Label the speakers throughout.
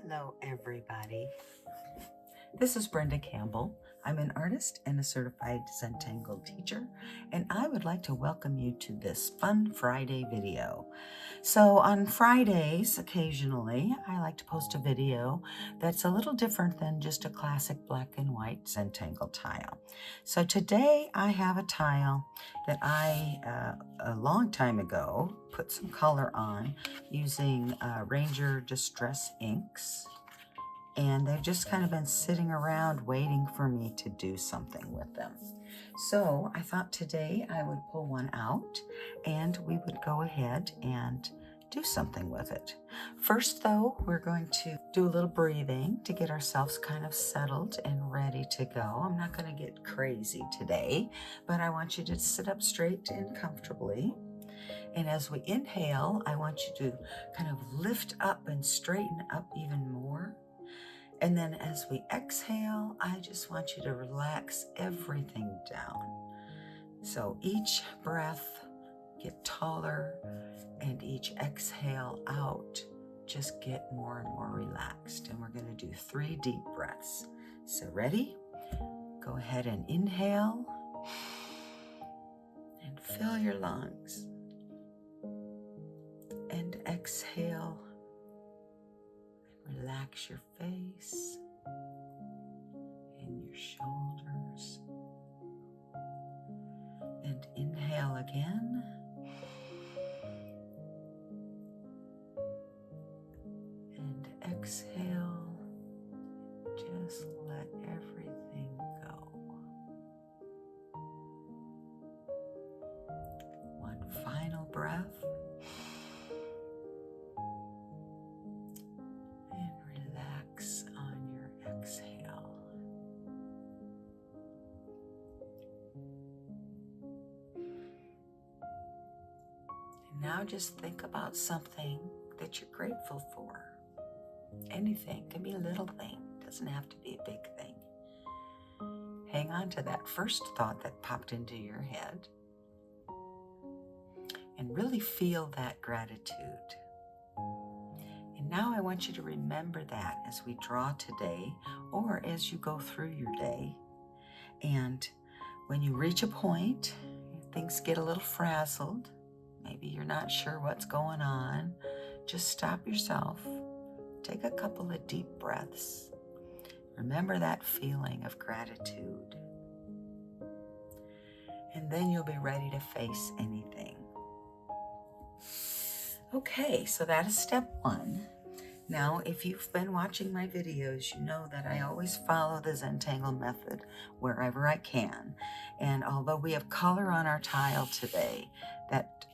Speaker 1: Hello, everybody. This is Brenda Campbell. I'm an artist and a certified Zentangle teacher, and I would like to welcome you to this Fun Friday video. So on Fridays, occasionally, I like to post a video that's a little different than just a classic black and white Zentangle tile. So today I have a tile that I, a long time ago, put some color on using Ranger Distress Inks. And they've just kind of been sitting around waiting for me to do something with them. So I thought today I would pull one out and we would go ahead and do something with it. First though, we're going to do a little breathing to get ourselves kind of settled and ready to go. I'm not going to get crazy today, but I want you to sit up straight and comfortably. And as we inhale, I want you to kind of lift up and straighten up even more. And then as we exhale, I just want you to relax everything down. So each breath get taller and each exhale out, just get more and more relaxed. And we're going to do 3 deep breaths. So ready? Go ahead and inhale and fill your lungs. And exhale. Relax your face and your shoulders. And inhale again. And exhale. Just let everything go. One final breath. Now just think about something that you're grateful for. Anything, can be a little thing, doesn't have to be a big thing. Hang on to that first thought that popped into your head and really feel that gratitude. And now I want you to remember that as we draw today or as you go through your day. And when you reach a point, things get a little frazzled. Maybe you're not sure what's going on. Just stop yourself. Take a couple of deep breaths. Remember that feeling of gratitude. And then you'll be ready to face anything. Okay, so that is step 1. Now, if you've been watching my videos, you know that I always follow the Zentangle Method wherever I can. And although we have color on our tile today, that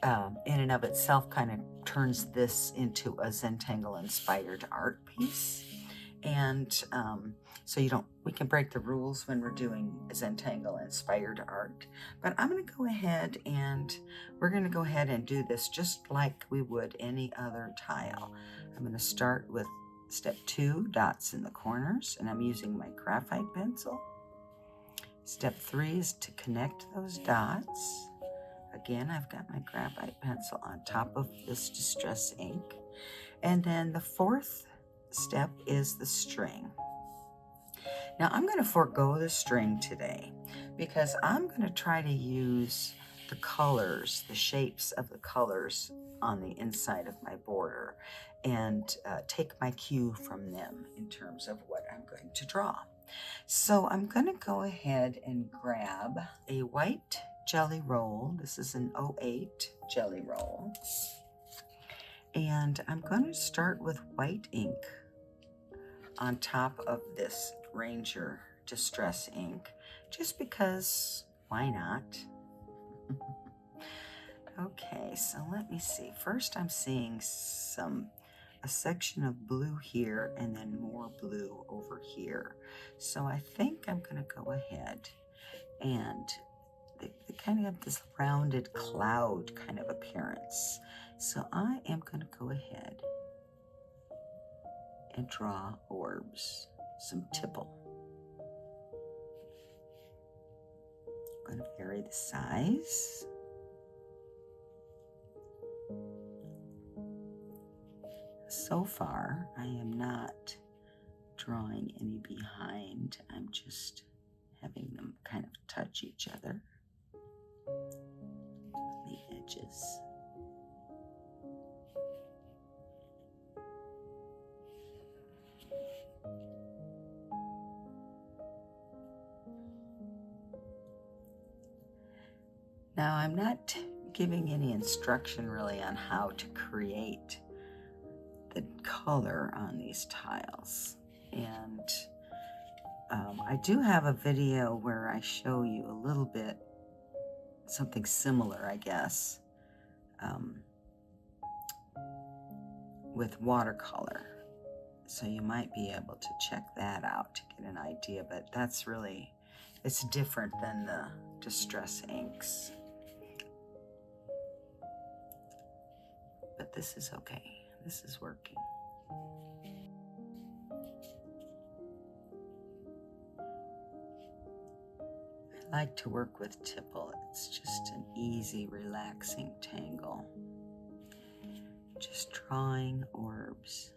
Speaker 1: in and of itself kind of turns this into a Zentngle Inspired Art piece. And so we can break the rules when we're doing Zentngle Inspired Art. But I'm going to go ahead and we're going to go ahead and do this just like we would any other tile. I'm going to start with step 2, dots in the corners, and I'm using my graphite pencil. Step 3 is to connect those dots. Again, I've got my graphite pencil on top of this Distress ink. And then the 4th step is the string. Now I'm going to forego the string today because I'm going to try to use the colors, the shapes of the colors on the inside of my border and take my cue from them in terms of what I'm going to draw. So I'm going to go ahead and grab a white jelly roll. This is an 08 jelly roll. And I'm going to start with white ink on top of this Ranger Distress ink, just because, why not? Okay, so let me see. First I'm seeing a section of blue here and then more blue over here. So I think I'm going to go ahead and they kind of have this rounded cloud kind of appearance. So I am going to go ahead and draw orbs, some tipple. I'm going to vary the size. so far, I am not drawing any behind. I'm just having them kind of touch each other, the edges. Now, I'm not giving any instruction really on how to create the color on these tiles. And I do have a video where I show you a little bit, something similar, I guess, with watercolor. So you might be able to check that out to get an idea, but that's really, it's different than the Distress inks. But this is okay. This is working. I like to work with tipple. It's just an easy, relaxing tangle. Just drawing orbs.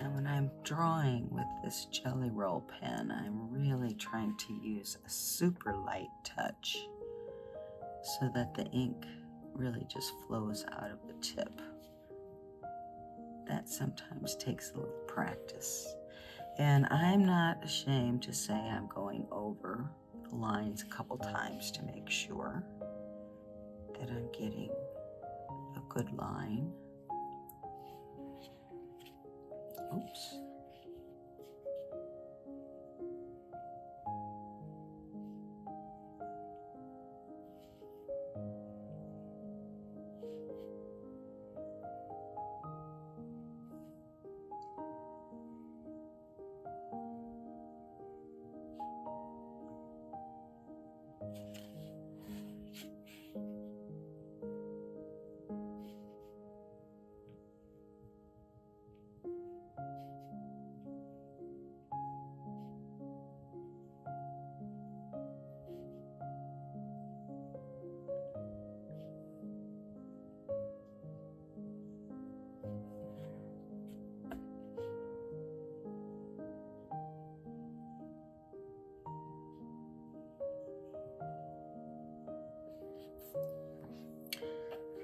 Speaker 1: And when I'm drawing with this Jelly Roll pen, I'm really trying to use a super light touch so that the ink really just flows out of the tip. That sometimes takes a little practice. And I'm not ashamed to say I'm going over the lines a couple times to make sure that I'm getting a good line. Oops.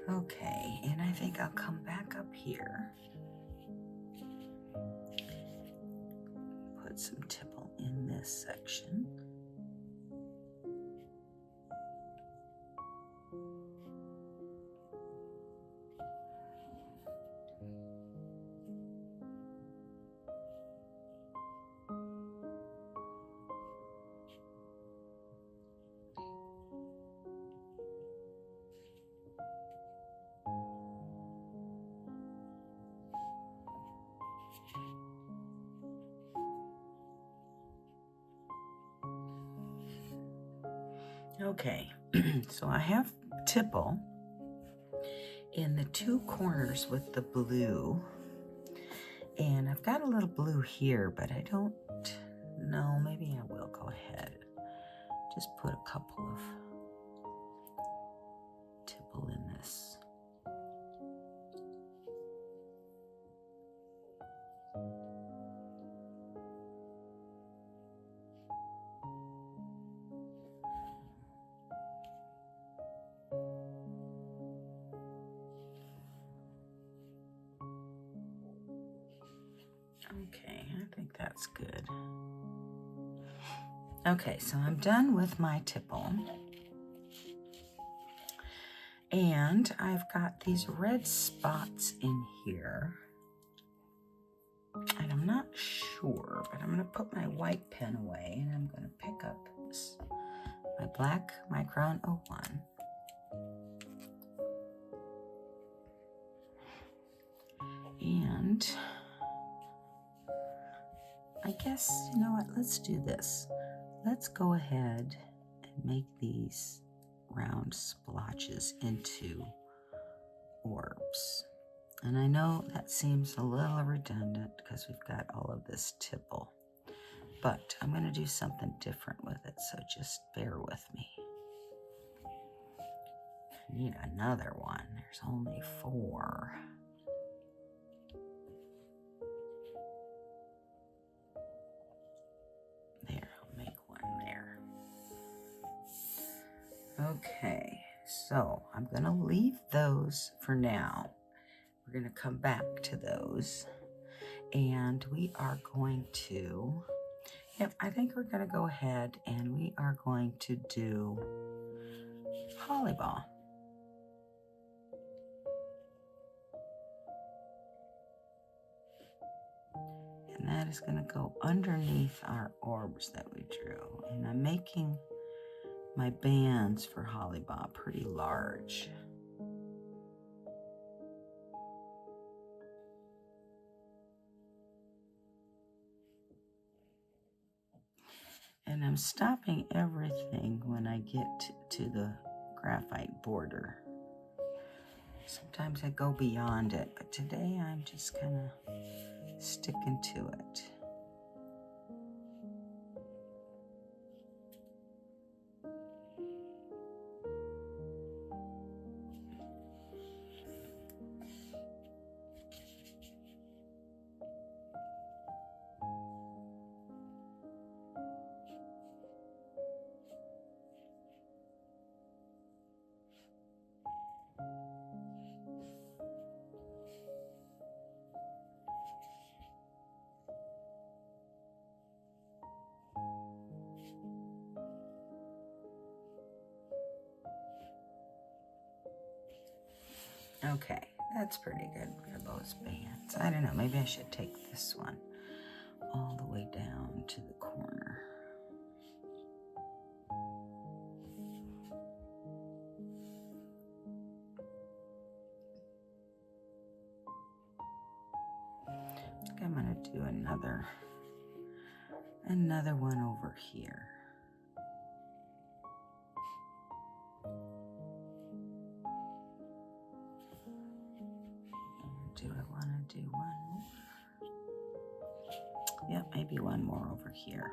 Speaker 1: Okay, and I think I'll come back up here. Put some tipple in this section. Okay, so I have tipple in the two corners with the blue, and I've got a little blue here, but I don't know, maybe I will go ahead. Just put a couple of tipple in this. Okay, I think that's good. Okay, so I'm done with my tipple. And I've got these red spots in here. And I'm not sure, but I'm going to put my white pen away and I'm going to pick up my black Micron 01. And I guess, you know what, let's do this. Let's go ahead and make these round splotches into orbs. And I know that seems a little redundant because we've got all of this tipple, but I'm going to do something different with it, so just bear with me. I need another one. There's only 4. There, I'll make one there. Okay, so I'm going to leave those for now. We're going to come back to those, and we are going to, yep, I think we're going to go ahead and we are going to do Holly-Ball. And that is going to go underneath our orbs that we drew. And I'm making my bands for Holly-Ball pretty large. And I'm stopping everything when I get to the graphite border. Sometimes I go beyond it, but today I'm just kind of sticking to it. Okay, that's pretty good for those bands. I don't know, maybe I should take this one all the way down to the corner. I think I'm going to do another one over here. Do I want to do one more? Yep, maybe one more over here.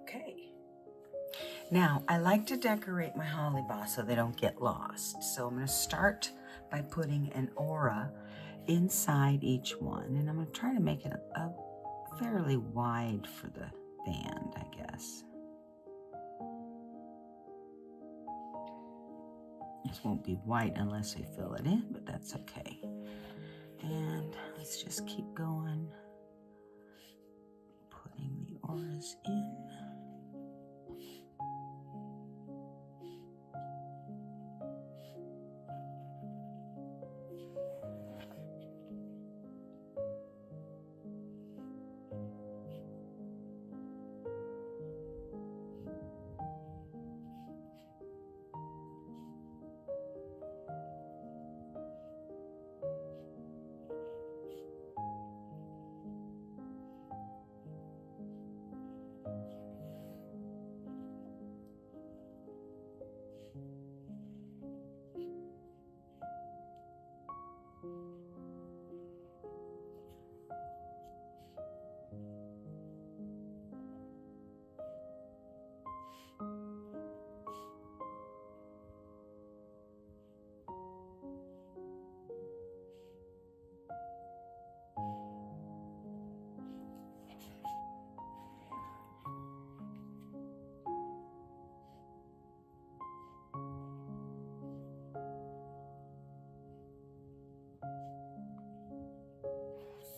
Speaker 1: Okay. Now, I like to decorate my Holly-Ball so they don't get lost. So I'm going to start by putting an aura inside each one. And I'm going to try to make it a fairly wide for the band, I guess. This won't be white unless I fill it in, but that's okay. And let's just keep going, putting the auras in.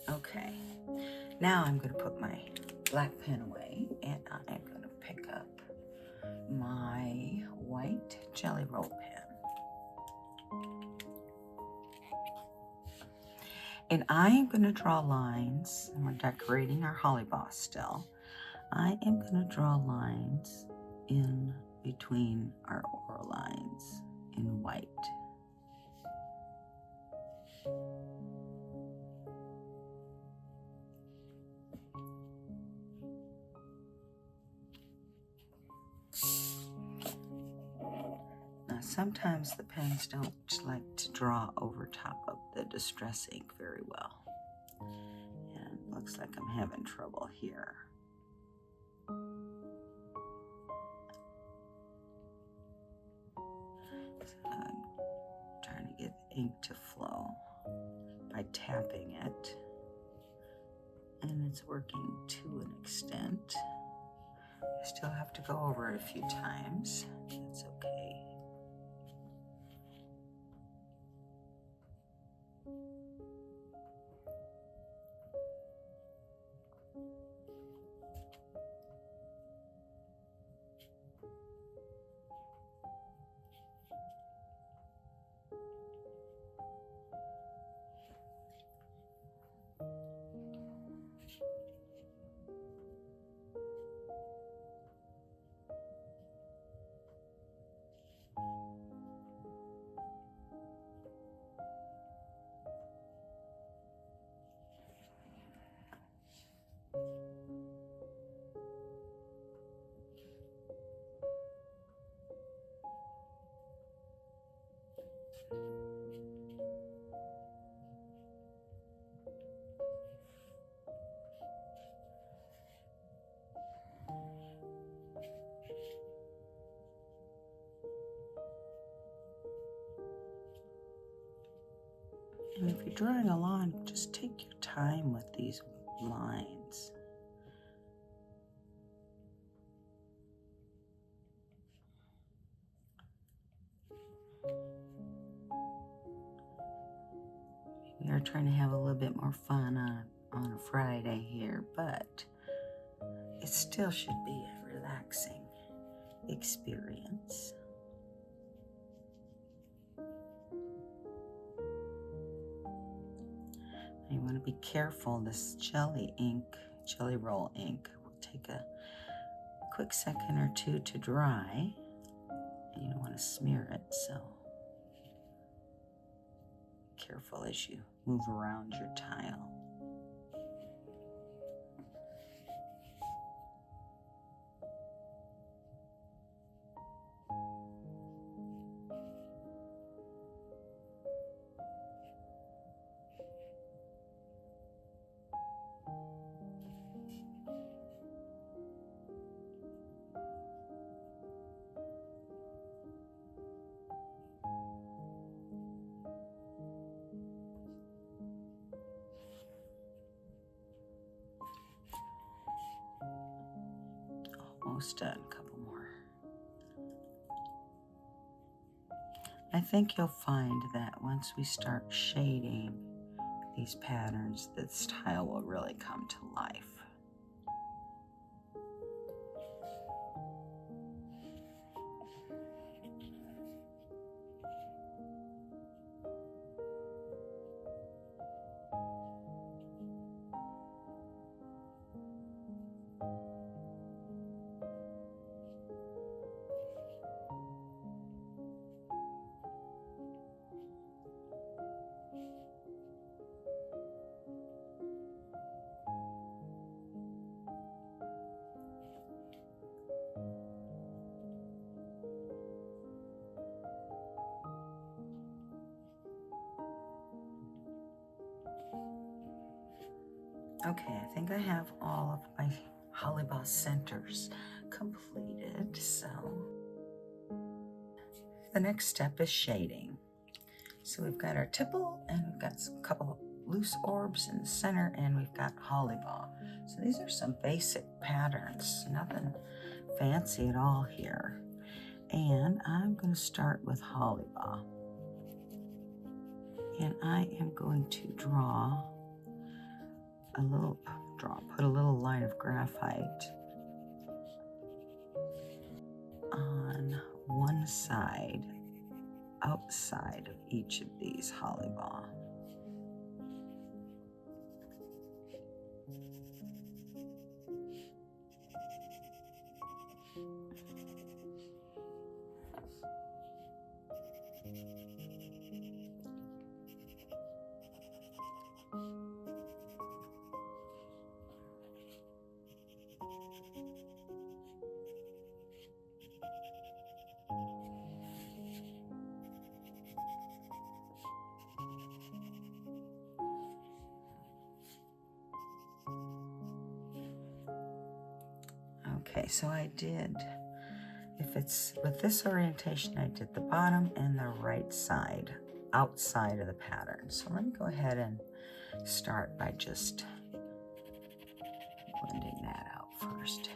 Speaker 1: Okay, now I'm going to put my black pen away and I'm going to pick up my white Jelly Roll pen. And I am going to draw lines, and we're decorating our Holly-Ball still. I am going to draw lines in between our aura lines in white. Sometimes the pens don't like to draw over top of the distress ink very well. And looks like I'm having trouble here. So I'm trying to get the ink to flow by tapping it. And it's working to an extent. I still have to go over it a few times. It's okay. And if you're drawing along, just take your time with these lines. We are trying to have a little bit more fun on a Friday here, but it still should be a relaxing experience. You want to be careful. This jelly roll ink will take a quick second or two to dry. And you don't want to smear it, so careful as you move around your tile. Almost done, a couple more. I think you'll find that once we start shading these patterns, this tile will really come to life. Okay, I think I have all of my Hollybaugh centers completed, so the next step is shading. So we've got our tipple, and we've got a couple of loose orbs in the center, and we've got Hollybaugh. So these are some basic patterns, nothing fancy at all here. And I'm going to start with Hollybaugh. And I am going to put a little line of graphite on one side, outside of each of these Hollybaugh. Okay, so I did, if it's with this orientation, I did the bottom and the right side outside of the pattern. So let me go ahead and start by just blending that out first.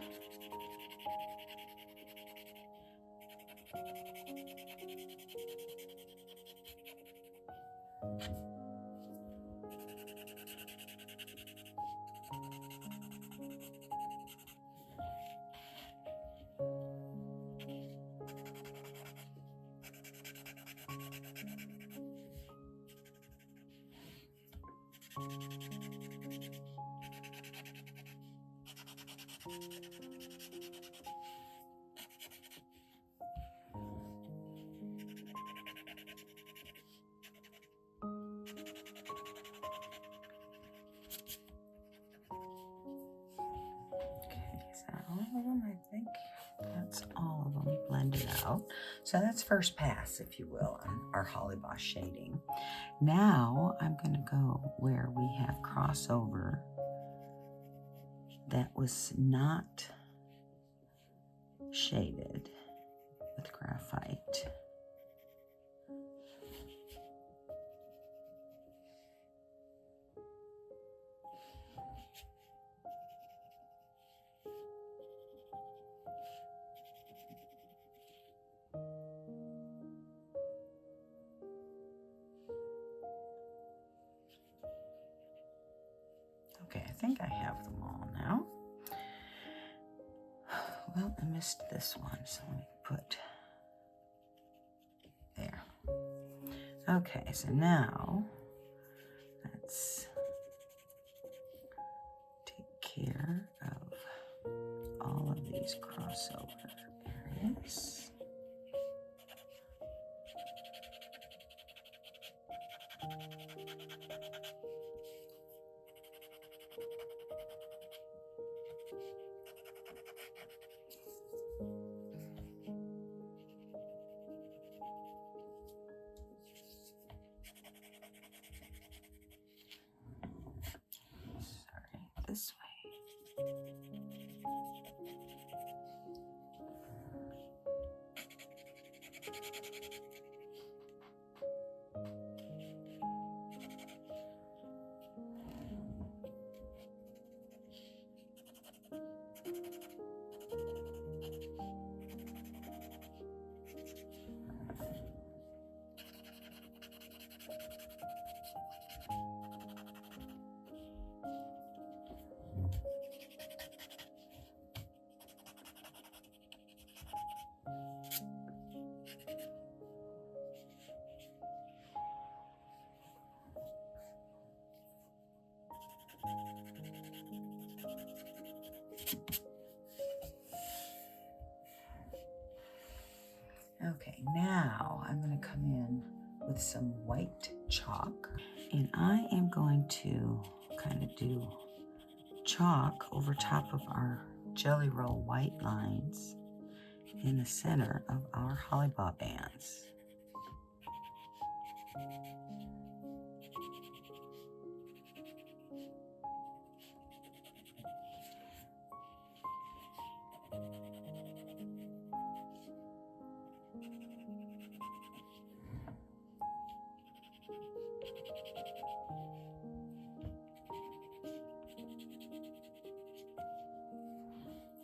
Speaker 1: All of them, I think that's all of them blended out. So that's first pass, if you will, on our Holly Boss shading. Now I'm going to go where we have crossover that was not shaded with graphite. Okay, I think I have them all now. Well, I missed this one, so let me put there. Okay, so now let's take care of all of these crossover areas. This way. Okay, now I'm going to come in with some white chalk, and I am going to kind of do chalk over top of our Jelly Roll white lines in the center of our Holly Bob bands.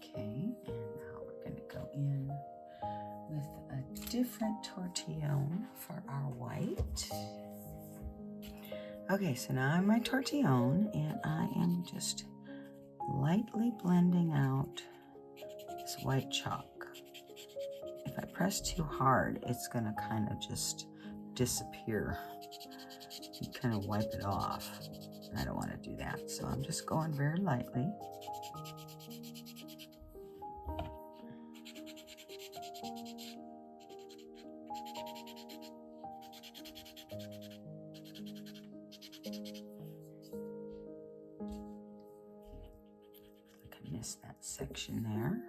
Speaker 1: Okay, and now we're going to go in with a different tortillon for our white. Okay, so now I'm my tortillon, and I am just lightly blending out this white chalk. If I press too hard, it's going to kind of just disappear. You kind of wipe it off. I don't want to do that, so I'm just going very lightly. I missed that section there.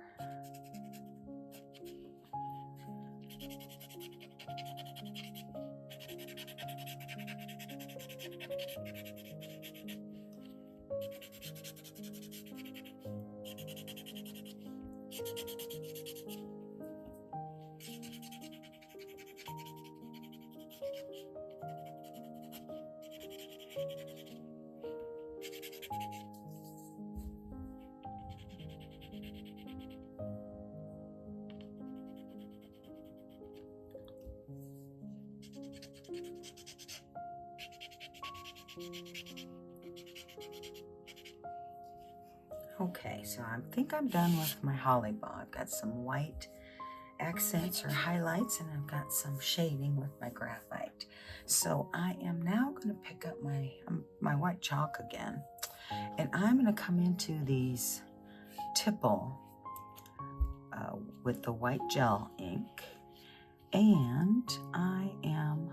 Speaker 1: Okay, so I think I'm done with my holly ball. I've got some white accents or highlights, and I've got some shading with my graphite. So I am now going to pick up my white chalk again, and I'm going to come into these tipple with the white gel ink, and I am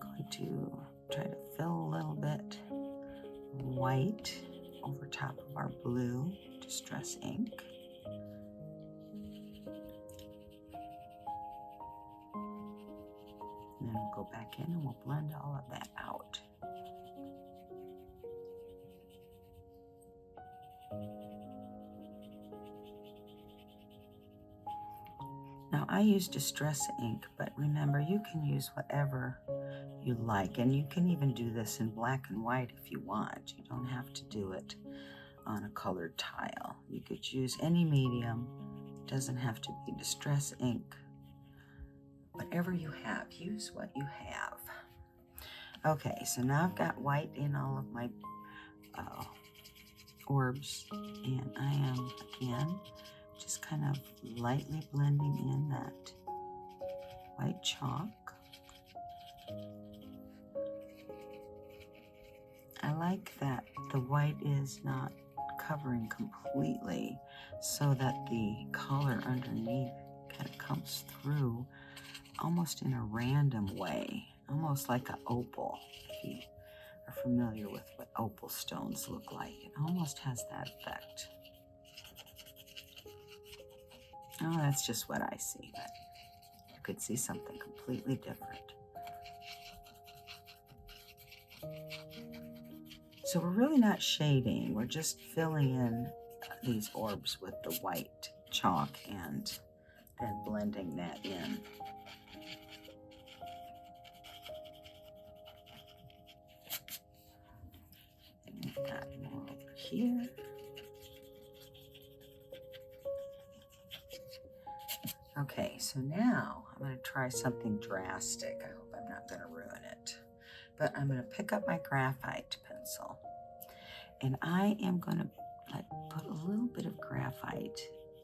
Speaker 1: going to try to fill a little bit white over top of our blue Distress ink. And then we'll go back in and we'll blend all of that out. Now I use Distress ink, but remember you can use whatever you like, and you can even do this in black and white if you want. You don't have to do it on a colored tile. You could use any medium. It doesn't have to be Distress ink. Whatever you have, use what you have. Okay, so now I've got white in all of my orbs, and I am again just kind of lightly blending in that white chalk. I like that the white is not covering completely, so that the color underneath kind of comes through almost in a random way, almost like an opal. If you are familiar with what opal stones look like, it almost has that effect. Oh, that's just what I see, but you could see something completely different. So we're really not shading, we're just filling in these orbs with the white chalk and then blending that in. And we've got more over here. Okay, so now I'm going to try something drastic. I hope I'm not going to ruin it. But I'm going to pick up my graphite pencil, and I am going to put a little bit of graphite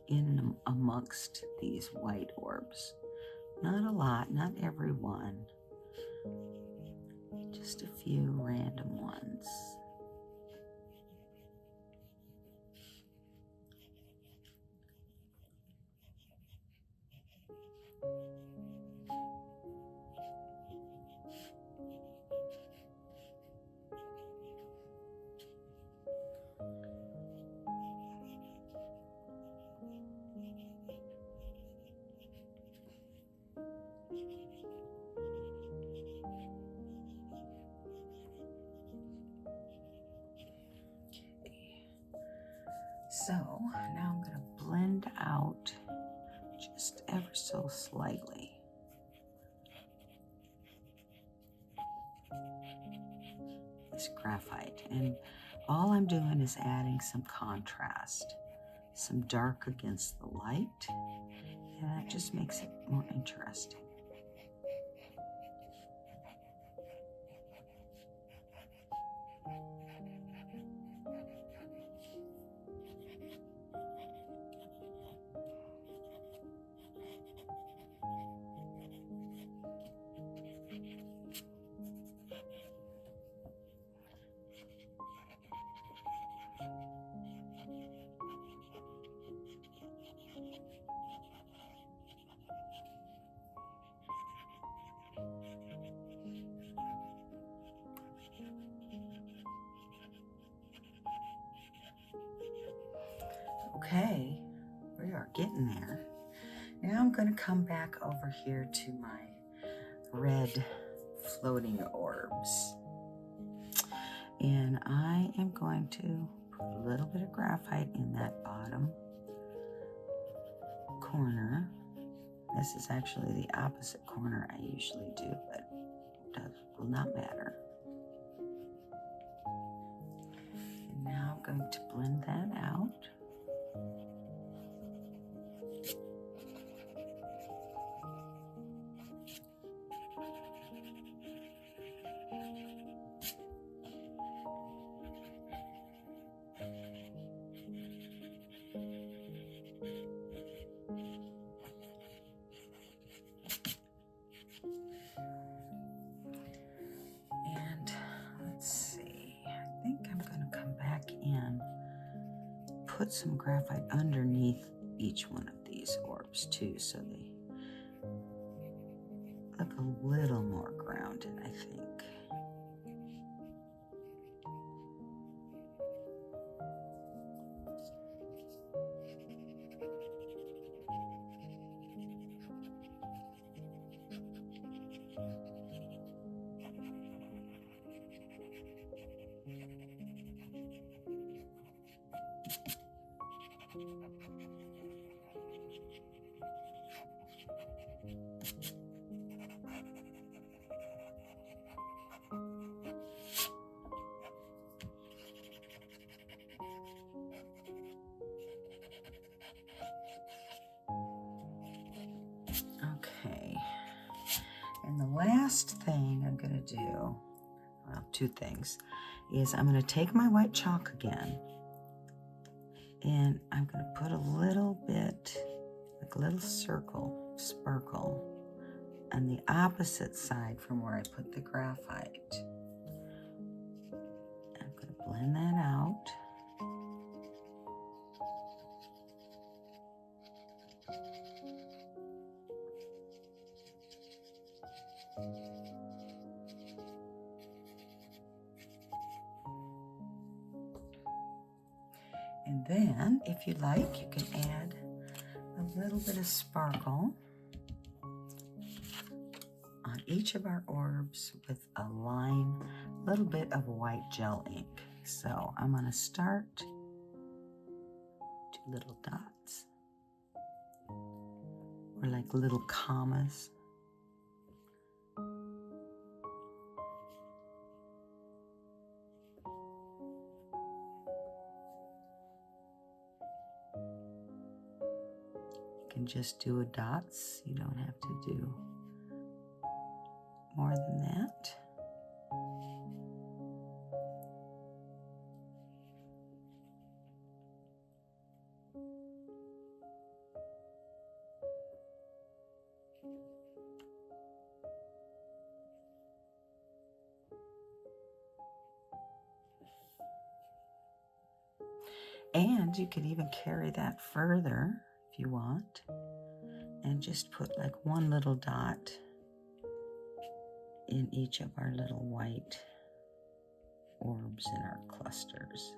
Speaker 1: in amongst these white orbs. Not a lot, not every one. Just a few random ones. So now I'm going to blend out just ever so slightly this graphite, and all I'm doing is adding some contrast, some dark against the light, and that just makes it more interesting. Okay, we are getting there. Now I'm going to come back over here to my red floating orbs. And I am going to put a little bit of graphite in that bottom corner. This is actually the opposite corner I usually do, but it will not matter. And now I'm going to blend that out. put some graphite underneath each one of these orbs too, so they look a little more grounded, I think. Okay, and the last thing I'm going to do, well, two things, is I'm going to take my white chalk again, and I'm going to put a little bit, like a little circle, sparkle, on the opposite side from where I put the graphite. I'm going to blend that out. And then, if you like, you can add a little bit of sparkle on each of our orbs with a line, a little bit of white gel ink. So I'm going to start 2 little dots, or like little commas. You can just do a dots. You don't have to do more than that. And you could even carry that further if you want, and just put like one little dot in each of our little white orbs in our clusters.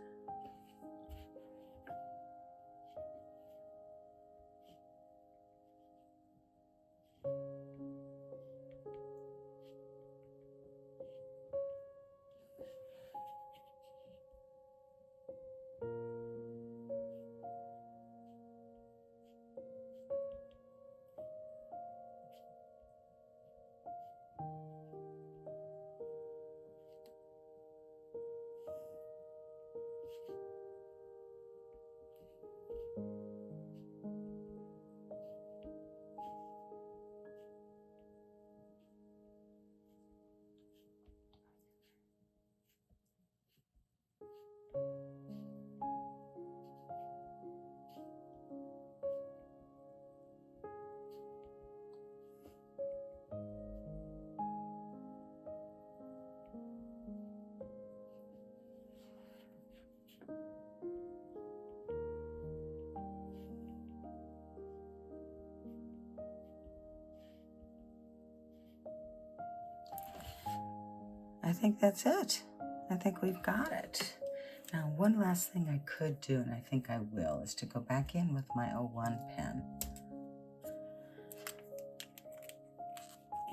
Speaker 1: I think that's it. I think we've got it. Now, one last thing I could do, and I think I will, is to go back in with my 01 pen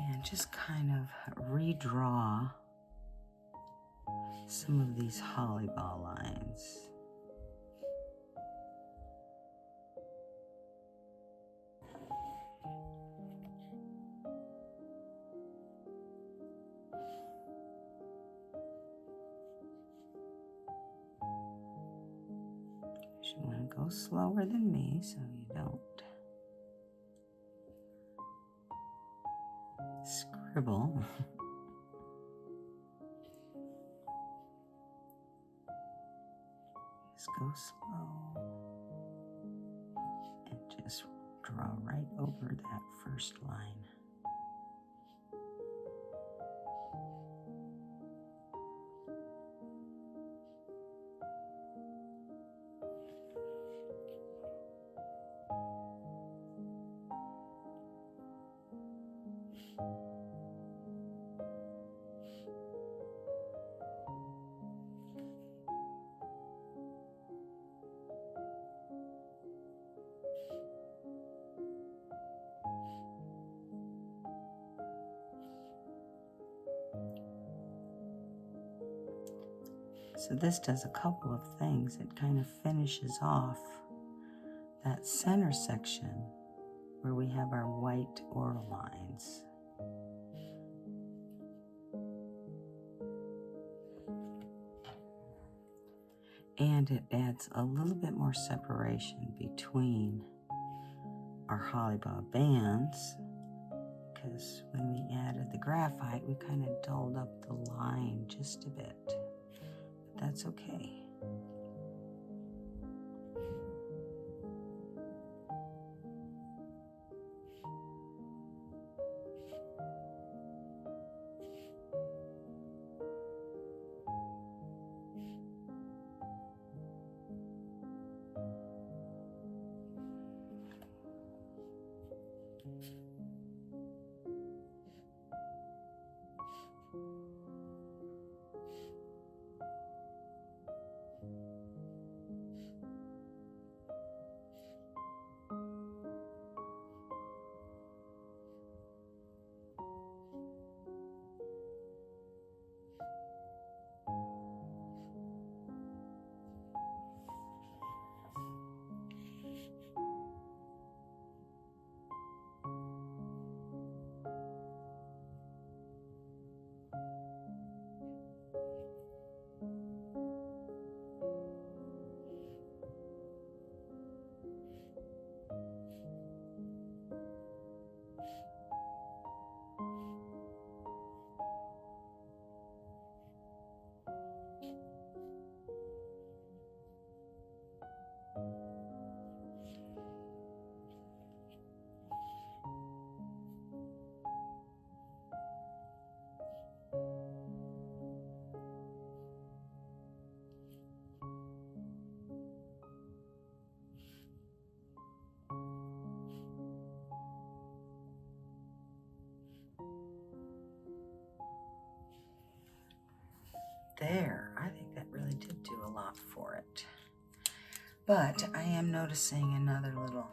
Speaker 1: and just kind of redraw some of these holly-ball lines. You want to go slower than me so you don't scribble. Just go slow and just draw right over that first line. So this does a couple of things. It kind of finishes off that center section where we have our white oral lines. And it adds a little bit more separation between our holly bob bands, because when we added the graphite, we kind of dulled up the line just a bit. But that's okay. There, I think that really did do a lot for it. But I am noticing another little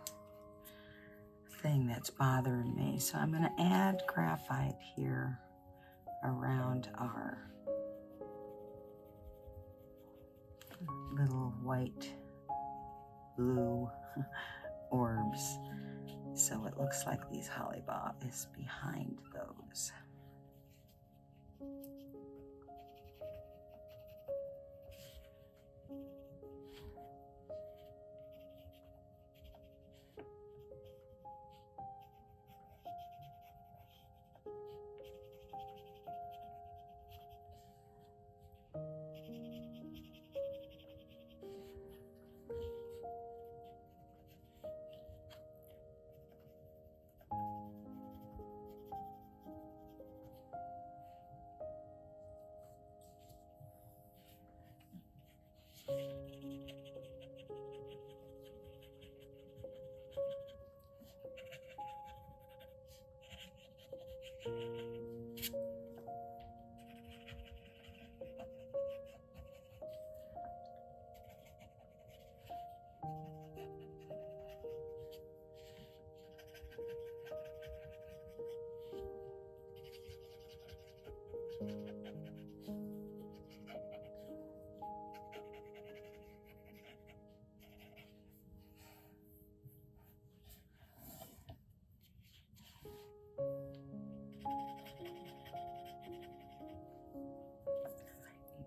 Speaker 1: thing that's bothering me. So I'm going to add graphite here around our little white blue orbs. So it looks like these holly bob is behind those.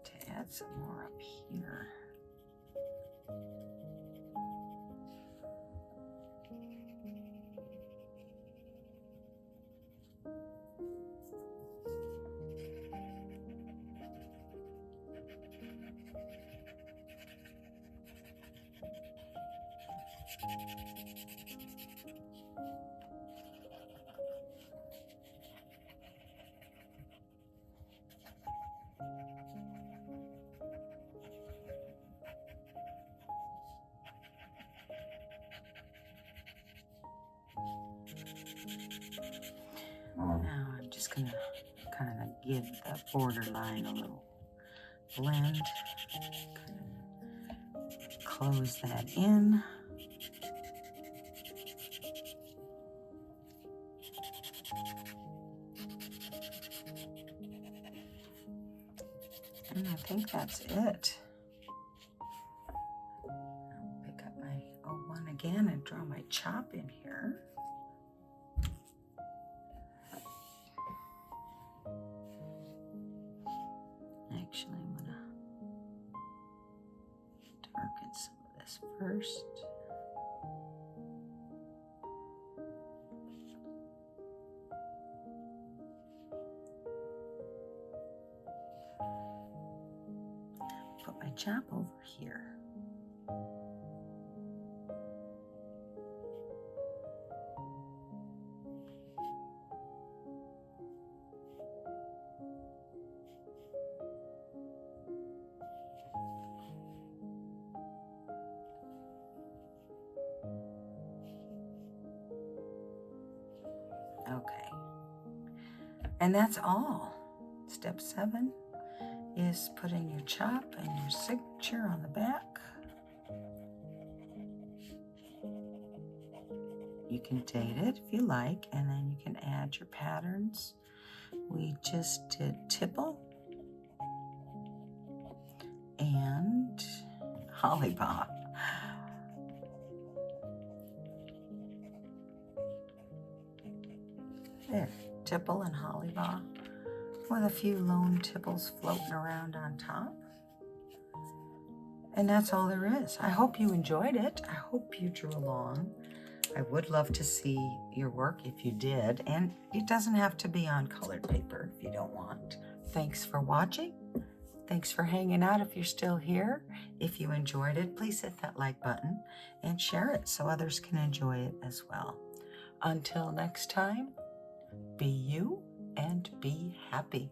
Speaker 1: To add some more up here. Now give the borderline a little blend. Close that in. And I think that's it. I'll pick up my 01 again and draw my chop in here. Actually, I'm going to darken some of this first. Put my chop over here. Okay, and that's all. Step 7 is putting your chop and your signature on the back. You can date it if you like, and then you can add your patterns. We just did tipple and hollybob. There, tipple and hollybob with a few lone tipples floating around on top. And that's all there is. I hope you enjoyed it. I hope you drew along. I would love to see your work if you did, and it doesn't have to be on colored paper if you don't want. Thanks for watching. Thanks for hanging out if you're still here. If you enjoyed it, please hit that like button and share it so others can enjoy it as well. Until next time, be you and be happy.